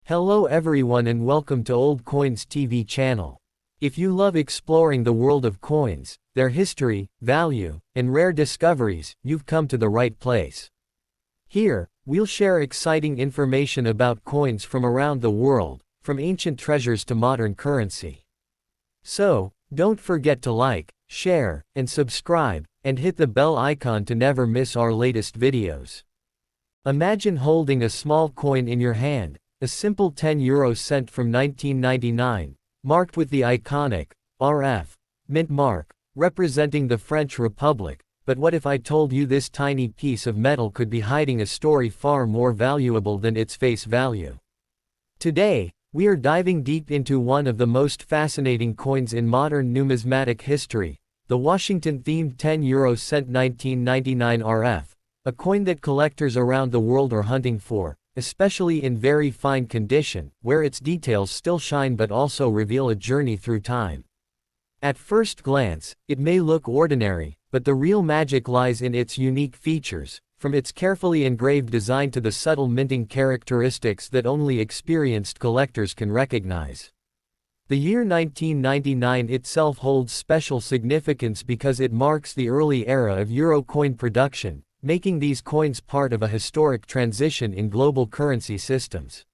Hello everyone and welcome to Old Coins TV channel. If you love exploring the world of coins, their history, value, and rare discoveries, you've come to the right place. Here, we'll share exciting information about coins from around the world, from ancient treasures to modern currency. So, don't forget to like, share, and subscribe, and hit the bell icon to never miss our latest videos. Imagine holding a small coin in your hand. A simple 10 cent from 1999, marked with the iconic RF mint mark, representing the French Republic. But what if I told you this tiny piece of metal could be hiding a story far more valuable than its face value? Today, we are diving deep into one of the most fascinating coins in modern numismatic history, the Washington-themed 10 cent 1999 RF, a coin that collectors around the world are hunting for, especially in very fine condition, where its details still shine but also reveal a journey through time. At first glance, it may look ordinary, but the real magic lies in its unique features, from its carefully engraved design to the subtle minting characteristics that only experienced collectors can recognize. The year 1999 itself holds special significance because it marks the early era of euro coin production, making these coins part of a historic transition in global currency systems.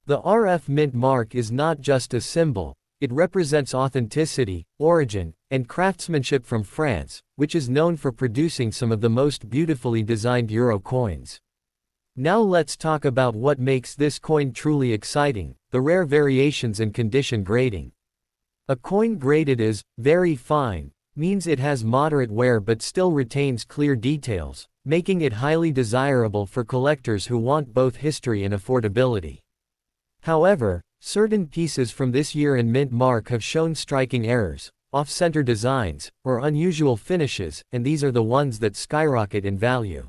The RF mint mark is not just a symbol, it represents authenticity, origin, and craftsmanship from France, which is known for producing some of the most beautifully designed euro coins. Now let's talk about what makes this coin truly exciting: the rare variations and condition grading. A coin graded as very fine means it has moderate wear but still retains clear details, making it highly desirable for collectors who want both history and affordability. However, certain pieces from this year and mint mark have shown striking errors, off-center designs, or unusual finishes, and these are the ones that skyrocket in value.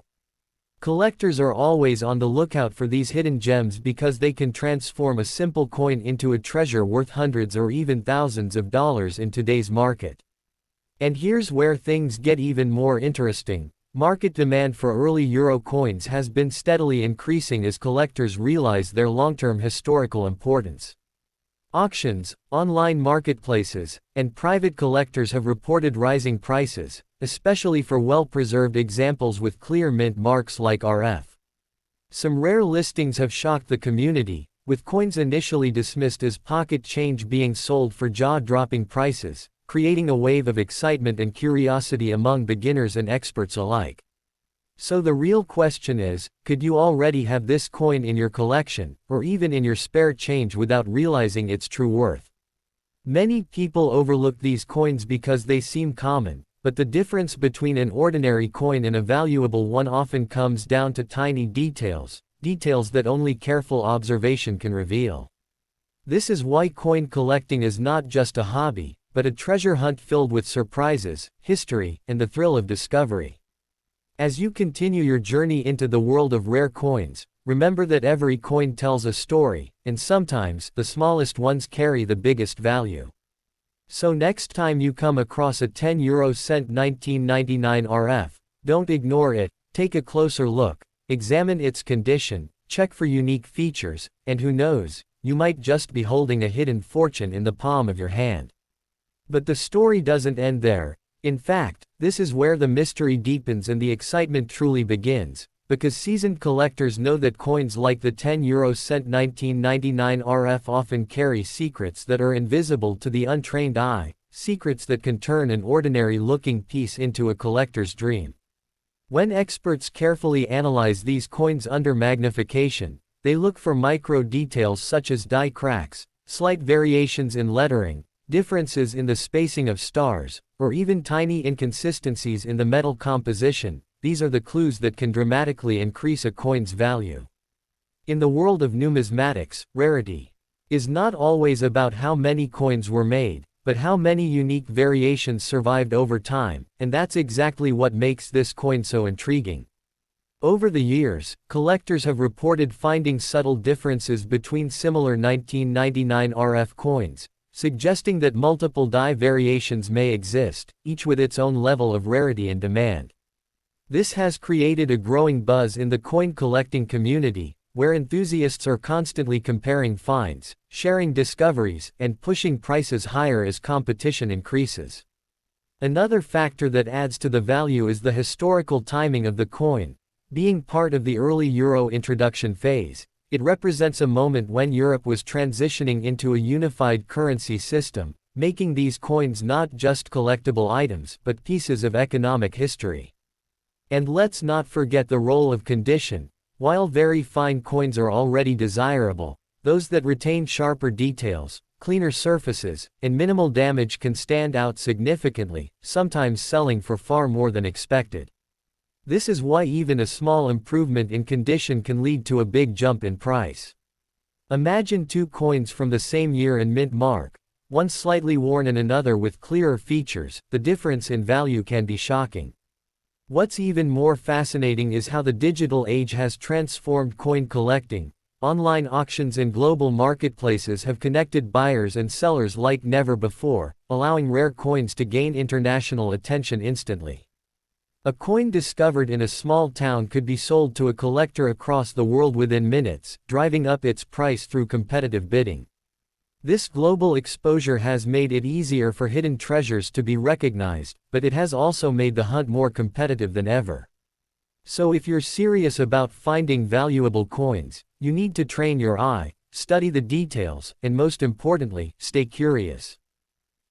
Collectors are always on the lookout for these hidden gems because they can transform a simple coin into a treasure worth hundreds or even thousands of dollars in today's market. And here's where things get even more interesting. Market demand for early euro coins has been steadily increasing as collectors realize their long-term historical importance. Auctions, online marketplaces, and private collectors have reported rising prices, especially for well-preserved examples with clear mint marks like RF. Some rare listings have shocked the community, with coins initially dismissed as pocket change being sold for jaw-dropping prices, creating a wave of excitement and curiosity among beginners and experts alike. So the real question is, could you already have this coin in your collection, or even in your spare change without realizing its true worth? Many people overlook these coins because they seem common, but the difference between an ordinary coin and a valuable one often comes down to tiny details that only careful observation can reveal. This is why coin collecting is not just a hobby, but a treasure hunt filled with surprises, history, and the thrill of discovery. As you continue your journey into the world of rare coins, remember that every coin tells a story, and sometimes, the smallest ones carry the biggest value. So next time you come across a 10 cent 1999 RF, don't ignore it, take a closer look, examine its condition, check for unique features, and who knows, you might just be holding a hidden fortune in the palm of your hand. But the story doesn't end there. In fact, this is where the mystery deepens and the excitement truly begins, because seasoned collectors know that coins like the 10 cent 1999 RF often carry secrets that are invisible to the untrained eye, secrets that can turn an ordinary-looking piece into a collector's dream. When experts carefully analyze these coins under magnification, they look for micro details such as die cracks, slight variations in lettering, differences in the spacing of stars, or even tiny inconsistencies in the metal composition. These are the clues that can dramatically increase a coin's value. In the world of numismatics, rarity is not always about how many coins were made, but how many unique variations survived over time, and that's exactly what makes this coin so intriguing. Over the years, collectors have reported finding subtle differences between similar 1999 RF coins, suggesting that multiple die variations may exist, each with its own level of rarity and demand. This has created a growing buzz in the coin collecting community, where enthusiasts are constantly comparing finds, sharing discoveries, and pushing prices higher as competition increases. Another factor that adds to the value is the historical timing of the coin. Being part of the early euro introduction phase, it represents a moment when Europe was transitioning into a unified currency system, making these coins not just collectible items but pieces of economic history. And let's not forget the role of condition. While very fine coins are already desirable, those that retain sharper details, cleaner surfaces, and minimal damage can stand out significantly, sometimes selling for far more than expected. This is why even a small improvement in condition can lead to a big jump in price. Imagine two coins from the same year and mint mark, one slightly worn and another with clearer features. The difference in value can be shocking. What's even more fascinating is how the digital age has transformed coin collecting. Online auctions and global marketplaces have connected buyers and sellers like never before, allowing rare coins to gain international attention instantly. A coin discovered in a small town could be sold to a collector across the world within minutes, driving up its price through competitive bidding. This global exposure has made it easier for hidden treasures to be recognized, but it has also made the hunt more competitive than ever. So if you're serious about finding valuable coins, you need to train your eye, study the details, and most importantly, stay curious.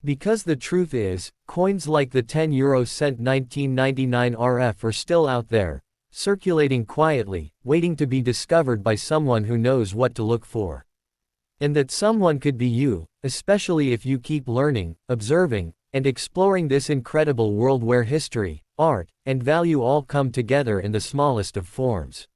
Because the truth is, coins like the 10-euro-cent 1999 RF are still out there, circulating quietly, waiting to be discovered by someone who knows what to look for. And that someone could be you, especially if you keep learning, observing, and exploring this incredible world where history, art, and value all come together in the smallest of forms.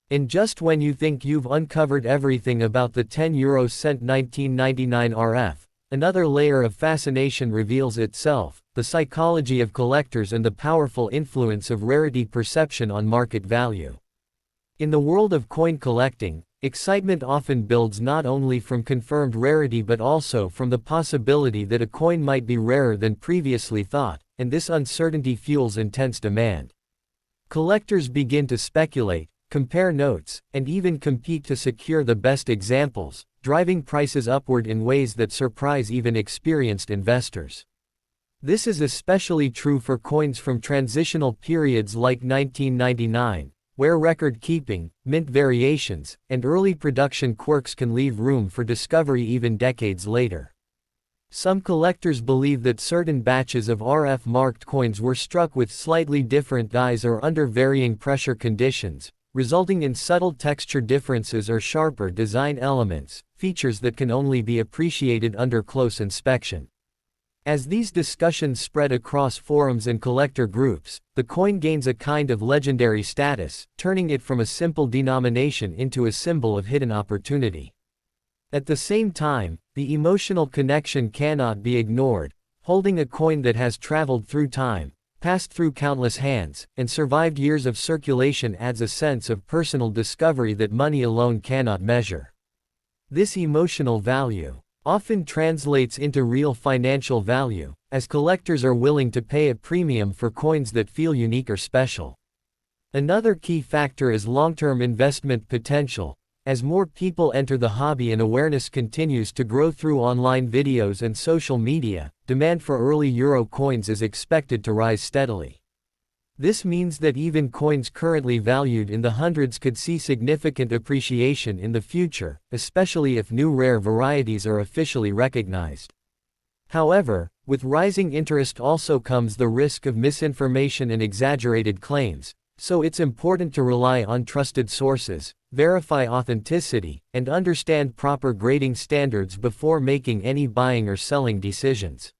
And just when you think you've uncovered everything about the 10-euro-cent 1999 RF, another layer of fascination reveals itself: the psychology of collectors and the powerful influence of rarity perception on market value. In the world of coin collecting, excitement often builds not only from confirmed rarity but also from the possibility that a coin might be rarer than previously thought, and this uncertainty fuels intense demand. Collectors begin to speculate, compare notes, and even compete to secure the best examples, driving prices upward in ways that surprise even experienced investors. This is especially true for coins from transitional periods like 1999, where record-keeping, mint variations, and early production quirks can leave room for discovery even decades later. Some collectors believe that certain batches of RF-marked coins were struck with slightly different dyes or under varying pressure conditions, resulting in subtle texture differences or sharper design elements, features that can only be appreciated under close inspection. As these discussions spread across forums and collector groups, the coin gains a kind of legendary status, turning it from a simple denomination into a symbol of hidden opportunity. At the same time, the emotional connection cannot be ignored. Holding a coin that has traveled through time, passed through countless hands, and survived years of circulation adds a sense of personal discovery that money alone cannot measure. This emotional value often translates into real financial value, as collectors are willing to pay a premium for coins that feel unique or special. Another key factor is long-term investment potential. As more people enter the hobby and awareness continues to grow through online videos and social media, demand for early euro coins is expected to rise steadily. This means that even coins currently valued in the hundreds could see significant appreciation in the future, especially if new rare varieties are officially recognized. However, with rising interest also comes the risk of misinformation and exaggerated claims, so it's important to rely on trusted sources, verify authenticity, and understand proper grading standards before making any buying or selling decisions.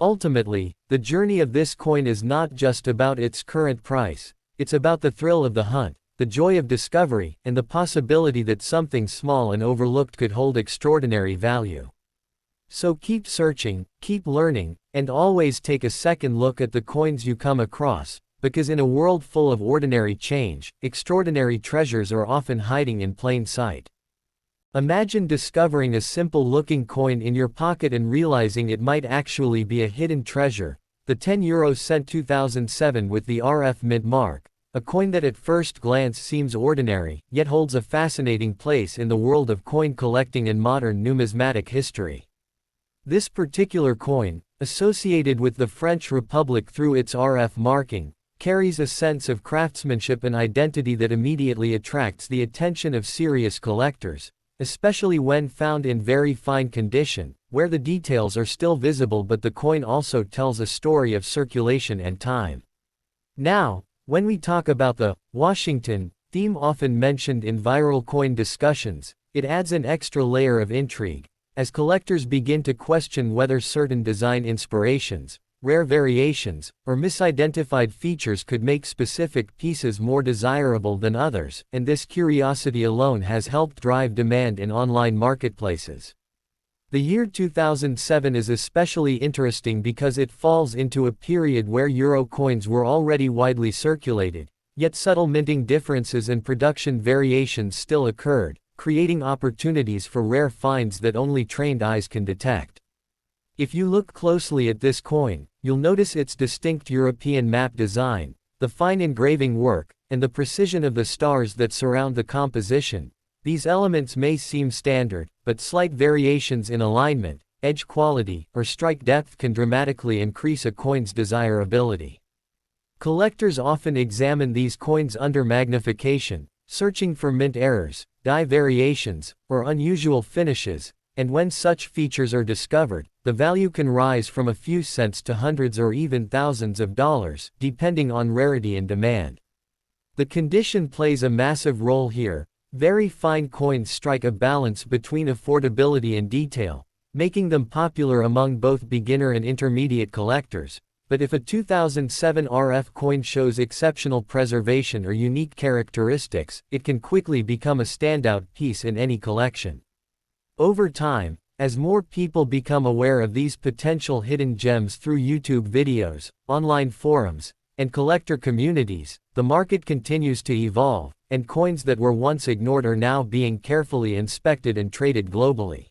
Ultimately, the journey of this coin is not just about its current price, it's about the thrill of the hunt, the joy of discovery, and the possibility that something small and overlooked could hold extraordinary value. So keep searching, keep learning, and always take a second look at the coins you come across, because in a world full of ordinary change, extraordinary treasures are often hiding in plain sight. Imagine discovering a simple-looking coin in your pocket and realizing it might actually be a hidden treasure: the 10-euro cent 2007 with the RF mint mark, a coin that at first glance seems ordinary, yet holds a fascinating place in the world of coin collecting and modern numismatic history. This particular coin, associated with the French Republic through its RF marking, carries a sense of craftsmanship and identity that immediately attracts the attention of serious collectors, especially when found in very fine condition, where the details are still visible but the coin also tells a story of circulation and time. Now, when we talk about the Washington theme often mentioned in viral coin discussions, it adds an extra layer of intrigue, as collectors begin to question whether certain design inspirations, rare variations, or misidentified features could make specific pieces more desirable than others, and this curiosity alone has helped drive demand in online marketplaces. The year 2007 is especially interesting because it falls into a period where euro coins were already widely circulated, yet subtle minting differences and production variations still occurred, creating opportunities for rare finds that only trained eyes can detect. If you look closely at this coin, you'll notice its distinct European map design, the fine engraving work, and the precision of the stars that surround the composition. These elements may seem standard, but slight variations in alignment, edge quality, or strike depth can dramatically increase a coin's desirability. Collectors often examine these coins under magnification, searching for mint errors, die variations, or unusual finishes, and when such features are discovered, the value can rise from a few cents to hundreds or even thousands of dollars, depending on rarity and demand. The condition plays a massive role here. Very fine coins strike a balance between affordability and detail, making them popular among both beginner and intermediate collectors. But if a 2007 RF coin shows exceptional preservation or unique characteristics, it can quickly become a standout piece in any collection. Over time, as more people become aware of these potential hidden gems through YouTube videos, online forums, and collector communities, the market continues to evolve, and coins that were once ignored are now being carefully inspected and traded globally.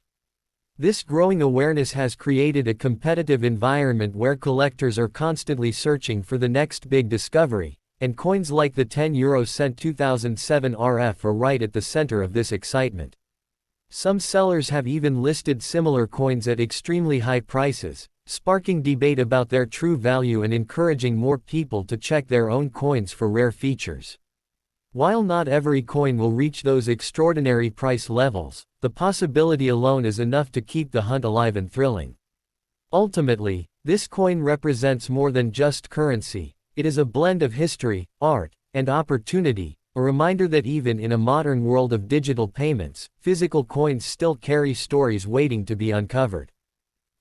This growing awareness has created a competitive environment where collectors are constantly searching for the next big discovery, and coins like the 10-euro-cent 2007 RF are right at the center of this excitement. Some sellers have even listed similar coins at extremely high prices, sparking debate about their true value and encouraging more people to check their own coins for rare features. While not every coin will reach those extraordinary price levels, the possibility alone is enough to keep the hunt alive and thrilling. Ultimately, this coin represents more than just currency. It is a blend of history, art, and opportunity, a reminder that even in a modern world of digital payments, physical coins still carry stories waiting to be uncovered.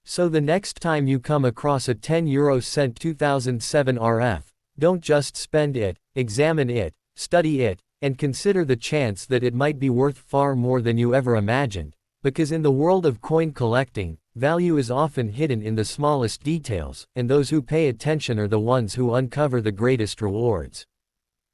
So the next time you come across a 10-euro-cent 2007 RF, don't just spend it, examine it, study it, and consider the chance that it might be worth far more than you ever imagined, because in the world of coin collecting, value is often hidden in the smallest details, and those who pay attention are the ones who uncover the greatest rewards.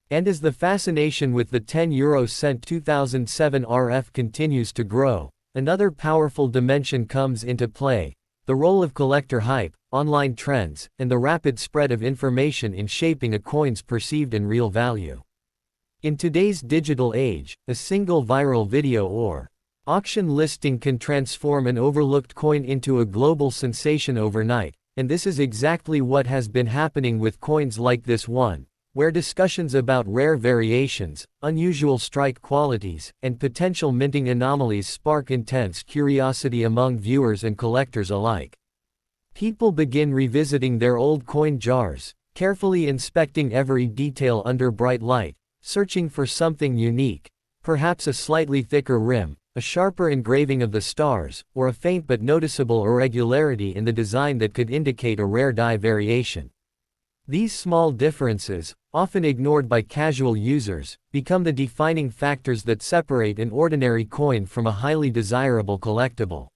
And as the fascination with the 10-euro-cent 2007 RF continues to grow, another powerful dimension comes into play: the role of collector hype, online trends, and the rapid spread of information in shaping a coin's perceived and real value. In today's digital age, a single viral video or auction listing can transform an overlooked coin into a global sensation overnight, and this is exactly what has been happening with coins like this one, where discussions about rare variations, unusual strike qualities, and potential minting anomalies spark intense curiosity among viewers and collectors alike. People begin revisiting their old coin jars, carefully inspecting every detail under bright light, searching for something unique, perhaps a slightly thicker rim, a sharper engraving of the stars, or a faint but noticeable irregularity in the design that could indicate a rare die variation. These small differences, often ignored by casual users, become the defining factors that separate an ordinary coin from a highly desirable collectible.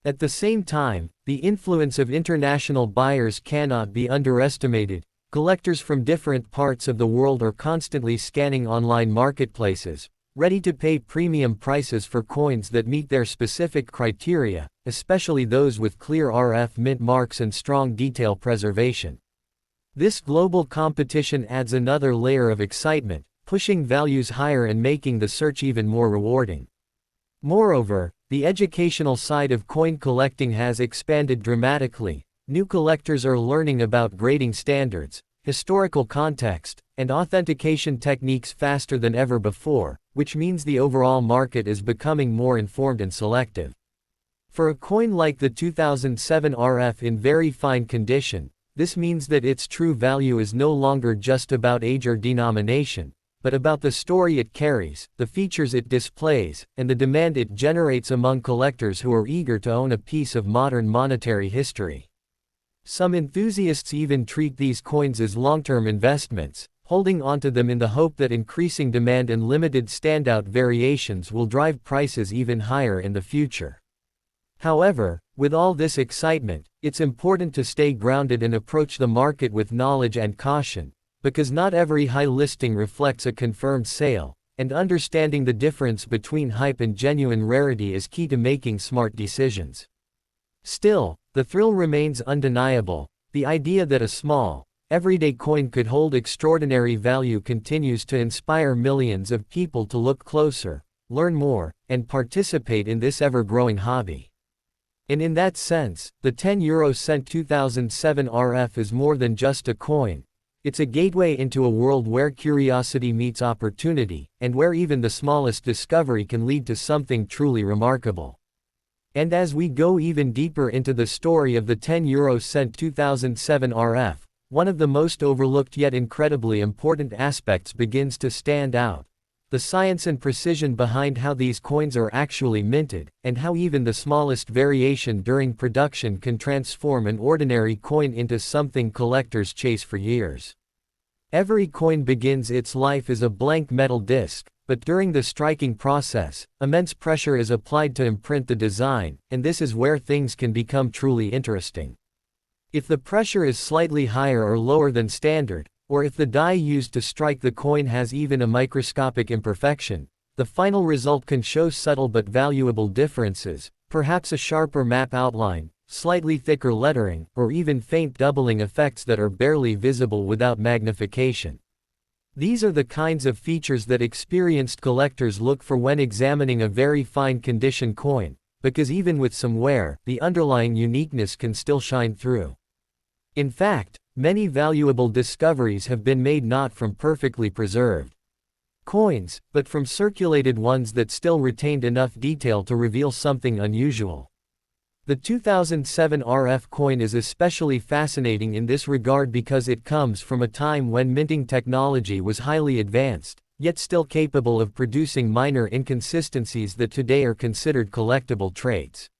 At the same time, the influence of international buyers cannot be underestimated. Collectors from different parts of the world are constantly scanning online marketplaces, ready to pay premium prices for coins that meet their specific criteria, especially those with clear RF mint marks and strong detail preservation. This global competition adds another layer of excitement, pushing values higher and making the search even more rewarding. Moreover, the educational side of coin collecting has expanded dramatically. New collectors are learning about grading standards, historical context, and authentication techniques faster than ever before, which means the overall market is becoming more informed and selective. For a coin like the 2007 RF in very fine condition, this means that its true value is no longer just about age or denomination, but about the story it carries, the features it displays, and the demand it generates among collectors who are eager to own a piece of modern monetary history. Some enthusiasts even treat these coins as long-term investments, holding onto them in the hope that increasing demand and limited standout variations will drive prices even higher in the future. However, with all this excitement, it's important to stay grounded and approach the market with knowledge and caution, because not every high listing reflects a confirmed sale, and understanding the difference between hype and genuine rarity is key to making smart decisions. Still, the thrill remains undeniable. The idea that a small, everyday coin could hold extraordinary value continues to inspire millions of people to look closer, learn more, and participate in this ever-growing hobby. And in that sense, the 10-euro-cent 2007 RF is more than just a coin. It's a gateway into a world where curiosity meets opportunity, and where even the smallest discovery can lead to something truly remarkable. And as we go even deeper into the story of the 10-euro-cent 2007 RF, one of the most overlooked yet incredibly important aspects begins to stand out: the science and precision behind how these coins are actually minted, and how even the smallest variation during production can transform an ordinary coin into something collectors chase for years. Every coin begins its life as a blank metal disc, but during the striking process, immense pressure is applied to imprint the design, and this is where things can become truly interesting. If the pressure is slightly higher or lower than standard, or if the die used to strike the coin has even a microscopic imperfection, the final result can show subtle but valuable differences, perhaps a sharper map outline, slightly thicker lettering, or even faint doubling effects that are barely visible without magnification. These are the kinds of features that experienced collectors look for when examining a very fine condition coin, because even with some wear, the underlying uniqueness can still shine through. In fact, many valuable discoveries have been made not from perfectly preserved coins, but from circulated ones that still retained enough detail to reveal something unusual. The 2007 RF coin is especially fascinating in this regard because it comes from a time when minting technology was highly advanced, yet still capable of producing minor inconsistencies that today are considered collectible traits.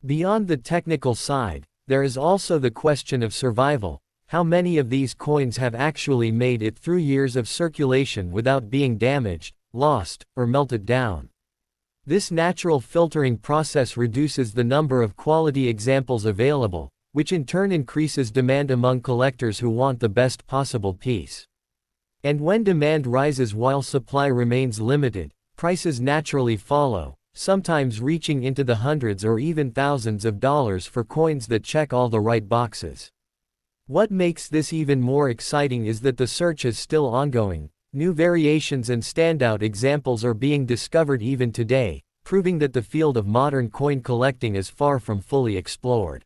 Beyond the technical side, there is also the question of survival. How many of these coins have actually made it through years of circulation without being damaged, lost, or melted down? This natural filtering process reduces the number of quality examples available, which in turn increases demand among collectors who want the best possible piece. And when demand rises while supply remains limited, prices naturally follow, sometimes reaching into the hundreds or even thousands of dollars for coins that check all the right boxes. What makes this even more exciting is that the search is still ongoing. New variations and standout examples are being discovered even today, proving that the field of modern coin collecting is far from fully explored.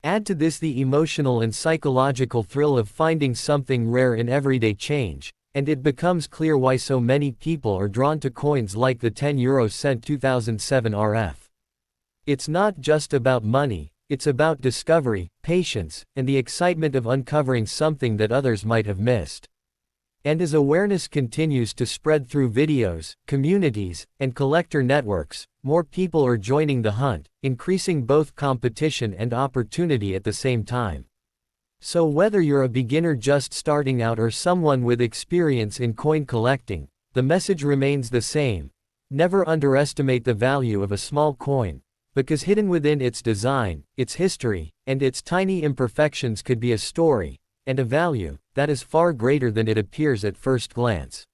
Add to this the emotional and psychological thrill of finding something rare in everyday change, and it becomes clear why so many people are drawn to coins like the 10-euro-cent 2007 RF. It's not just about money, it's about discovery, patience, and the excitement of uncovering something that others might have missed. And as awareness continues to spread through videos, communities, and collector networks, more people are joining the hunt, increasing both competition and opportunity at the same time. So whether you're a beginner just starting out or someone with experience in coin collecting, the message remains the same: never underestimate the value of a small coin, because hidden within its design, its history, and its tiny imperfections could be a story, and a value, that is far greater than it appears at first glance.